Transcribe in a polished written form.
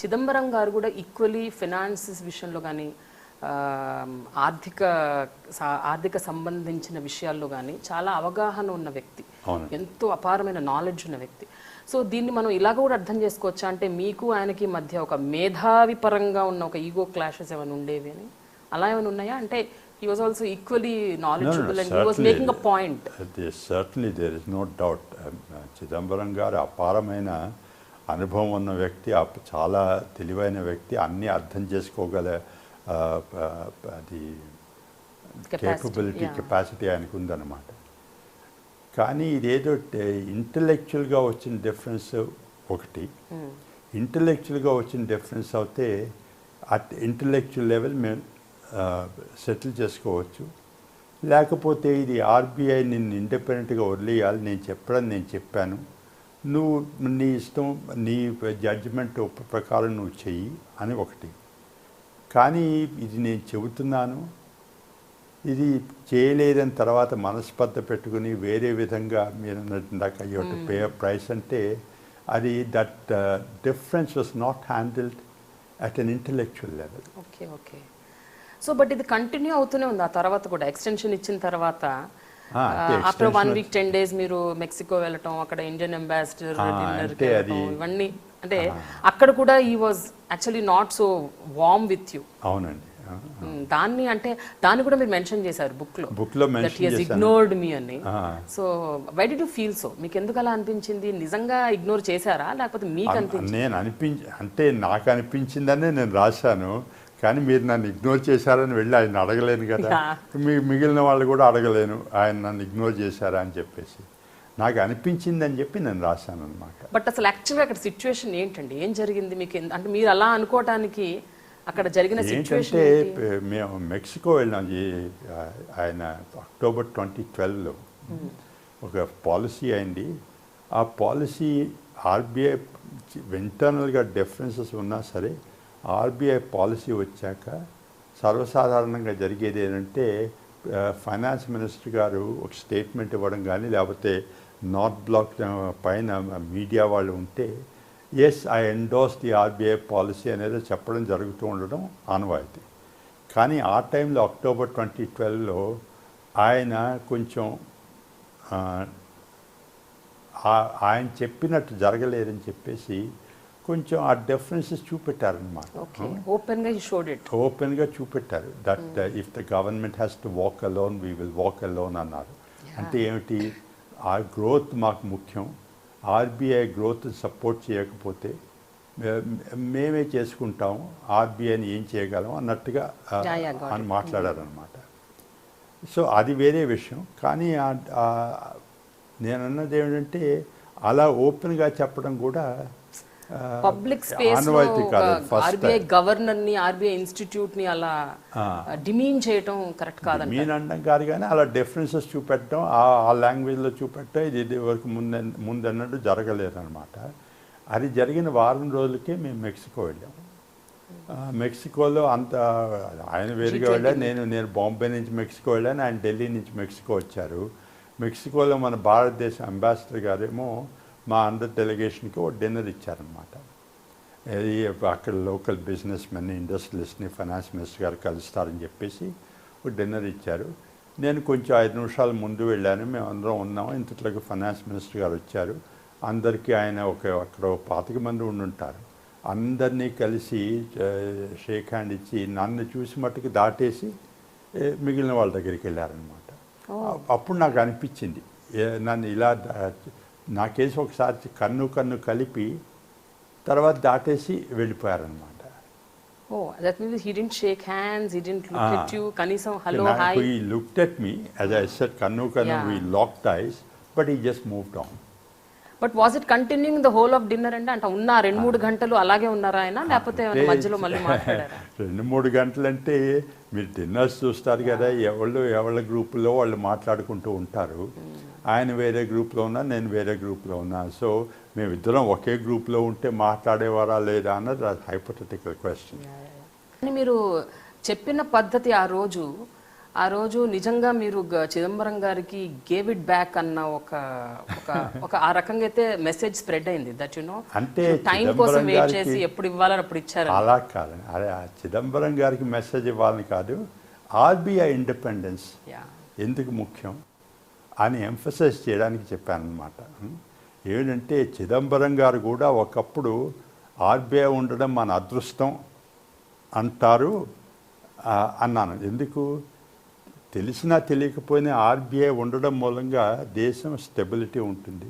చిదంబరం గారు కూడా equally finances విషయంలో కానీ ఆర్థిక ఆర్థిక సంబంధించిన విషయాల్లో కానీ చాలా అవగాహన ఉన్న వ్యక్తి, ఎంతో అపారమైన నాలెడ్జ్ ఉన్న వ్యక్తి. సో దీన్ని మనం ఇలా కూడా అర్థం చేసుకోవచ్చా అంటే మీకు ఆయనకి మధ్య ఒక మేధావి పరంగా ఉన్న ఒక ఈగో క్లాషెస్ ఏమైనా ఉండేవి అని, అలా ఏమైనా ఉన్నాయా? అంటే he was also equally knowledgeable and he was making a point. Certainly there is no doubt. Chidambaram గారు అపారమైన అనుభవం ఉన్న వ్యక్తి, చాలా తెలివైన వ్యక్తి, అన్నీ అర్థం చేసుకోగల అది కెపాసిటీ ఆయనకు ఉందన్నమాట. కానీ ఇదేదో ఇంటలెక్చువల్గా వచ్చిన డిఫరెన్స్ ఒకటి, ఇంటలెక్చువల్గా వచ్చిన డిఫరెన్స్ అయితే అట్ ఇంటలెక్చువల్ లెవెల్ మేము సెటిల్ చేసుకోవచ్చు. లేకపోతే ఇది ఆర్బీఐ నిన్ను ఇండిపెండెంట్గా వదిలేయాలి, నేను చెప్పాను, నువ్వు నీ ఇష్టం, నీ జడ్జిమెంట్ ప్రకారం నువ్వు చెయ్యి అని ఒకటి. కానీ ఇది నేను చెబుతున్నాను, ఇది చేయలేదని తర్వాత మనస్పర్ధ పెట్టుకుని వేరే విధంగా మీరు అన్నట్టు అయ్యి పే ప్రైస్ అంటే అది that difference was not handled at an intellectual level. Okay okay. So but ఇది కంటిన్యూ అవుతూనే ఉంది ఆ తర్వాత కూడా, ఎక్స్టెన్షన్ ఇచ్చిన తర్వాత ఆఫ్టర్ 1 వీక్ 10 days మీరు మెక్సికో వెళ్ళటం, అక్కడ ఇండియన్ అంబాసిడర్ ఇవన్నీ, అంటే అక్కడ కూడా ఈ was actually not so warm with you. అవునండి. దాన్ని అంటే దాన్ని కూడా మీరు మెన్షన్ చేశారు బుక్ లో that he has ignored me అని. So why did you feel so? మీకు ఎందుకు అలా అనిపించింది? నిజంగా ఇగ్నోర్ చేశారా లేకపోతే మీకు అనిపించింది? అంటే నాకు అనిపించిందనే నేను రాశాను, కానీ మీరు నన్ను ఇగ్నోర్ చేశారని వెళ్ళి ఆయన అడగలేను కదా, మిగిలిన వాళ్ళు కూడా అడగలేను ఆయన నన్ను ఇగ్నోర్ చేశారా అని చెప్పేసి. నాకు అనిపించిందని చెప్పి నేను రాశాను అనమాట. బట్ అసలు యాక్చువల్గా అక్కడ సిచ్యువేషన్ ఏంటండి? ఏం జరిగింది మీకు? అంటే మీరు అలా అనుకోవటానికి అక్కడ జరిగిన సిచ్యువేషన్ ఏంటంటే, మేము మెక్సికో వెళ్ళాం. ఆయన అక్టోబర్ 2012లో ఒక పాలసీ అయింది. ఆ పాలసీ ఆర్బీఐ ఇంటర్నల్గా డిఫరెన్సెస్ ఉన్నా సరే ఆర్బీఐ పాలసీ వచ్చాక సర్వసాధారణంగా జరిగేది ఏంటంటే, ఫైనాన్స్ మినిస్టర్ గారు ఒక స్టేట్మెంట్ ఇవ్వడం కానీ, లేకపోతే నార్త్ బ్లాక్ పైన మీడియా వాళ్ళు ఉంటే yes I endorse the RBI policy అనేది చెప్పడం జరుగుతూ ఉండడం ఆనవాయితీ. కానీ ఆ టైంలో అక్టోబర్ 2012లో ఆయన కొంచెం ఆయన చెప్పినట్టు జరగలేదని చెప్పేసి కొంచెం ఆ డిఫరెన్సెస్ చూపెట్టారనమాట. ఓపెన్గా చూపెట్టారు. That if the government has to walk alone we will walk alone అన్నారు. అంటే ఏమిటి, ఆ గ్రోత్ మాకు ముఖ్యం, ఆర్బీఐ గ్రోత్ సపోర్ట్ చేయకపోతే మేమే చేసుకుంటాము, ఆర్బీఐని ఏం చేయగలం అన్నట్టుగా అని మాట్లాడారనమాట. సో అది వేరే విషయం. కానీ నేను అన్నది ఏమిటంటే, అలా ఓపెన్గా చెప్పడం కూడా పబ్లిక్ స్పేస్ లో ఆర్బీఐ గవర్నర్ ని, ఆర్బీఐ ఇన్స్టిట్యూట్ ని అలా డిమీన్ చేయటం కరెక్ట్ కాదండి. డిమీన్ అనడం కాదు, కానీ అలా డిఫరెన్సెస్ చూపెట్టడం, ఆ లాంగ్వేజ్లో చూపెట్టడం ఇది వరకు ముందన్నట్టు జరగలేదన్నమాట. అది జరిగిన వారం రోజులకే మేము మెక్సికో వెళ్ళాము. మెక్సికోలో అంత ఆయన వేరుగా వెళ్ళాను, నేను బాంబే నుంచి మెక్సికో వెళ్ళాను, ఆయన ఢిల్లీ నుంచి మెక్సికో వచ్చారు. మెక్సికోలో మన భారతదేశ అంబాసిడర్ గారేమో మా అందరి డెలిగేషన్కి ఒక డిన్నర్ ఇచ్చారనమాట. అక్కడ లోకల్ బిజినెస్ మెన్, ఇండస్ట్రియలిస్ట్ని ఫైనాన్స్ మినిస్టర్ గారు కలుస్తారని చెప్పేసి ఒక డిన్నర్ ఇచ్చారు. నేను కొంచెం 5 నిమిషాల ముందు వెళ్ళాను, మేము అందరం ఉన్నాము. ఇంతట్లోకి ఫైనాన్స్ మినిస్టర్ గారు వచ్చారు. అందరికీ ఆయన అక్కడ 25 మంది ఉండుంటారు. అందరినీ కలిసి షేక్ హ్యాండ్ ఇచ్చి నన్ను చూసి మట్టుకు దాటేసి మిగిలిన వాళ్ళ దగ్గరికి వెళ్ళారనమాట. అప్పుడు నాకు అనిపించింది, నన్ను ఇలా నాకేసి ఒకసారి కన్ను కలిపి తర్వాత దాటేసి వెళ్ళిపోయారనమాట. He looked at me, as I said, kannu we locked eyes, but he just moved on. But was it continuing the whole of dinner అంటే ఉన్న 2-3 గంటలు అలాగే ఉన్నారా ఆయన, లేకపోతే మధ్యలో మళ్ళీ మాట్లాడారా? 2-3 గంటలు అంటే మీరు డిన్నర్స్ చూస్తారు కదా, ఎవళ్ళ గ్రూపులో వాళ్ళు మాట్లాడుకుంటూ ఉంటారు. ఆయన వేరే గ్రూప్లో ఉన్నా, నేను వేరే గ్రూప్లో ఉన్నా. సో మేమిద్దరం ఒకే గ్రూప్లో ఉంటే మాట్లాడేవారా లేదా అన్నది హైపోథెటికల్ క్వశ్చన్. మీరు చెప్పిన పద్ధతి ఆ రోజు ఆ రోజు నిజంగా మీరు చిదంబరం గారికి గేవ్ ఇట్ బ్యాక్ అన్న ఒక ఒక ఒక ఆ రకంగా అయితే మెసేజ్ స్ప్రెడ్ అయింది దట్ నో అంటే టైం కోసం చిదంబరం వెయిట్ గారికి చేసి ఎప్పుడు ఇవ్వాలని అప్పుడు ఇచ్చారు. అలా కాదండి, అదే ఆ చిదంబరం గారికి మెసేజ్ ఇవ్వాలని కాదు, ఆర్బీఐ ఇండిపెండెన్స్ ఎందుకు ముఖ్యం అని ఎంఫసైజ్ చేయడానికి చెప్పానమాట. ఏంటంటే చిదంబరం గారు కూడా ఒకప్పుడు ఆర్బీఐ ఉండడం మన అదృష్టం అంటారు అన్నాను. ఎందుకు తెలిసినా తెలియకపోయినా ఆర్బీఐ ఉండడం మూలంగా దేశం స్టెబిలిటీ ఉంటుంది.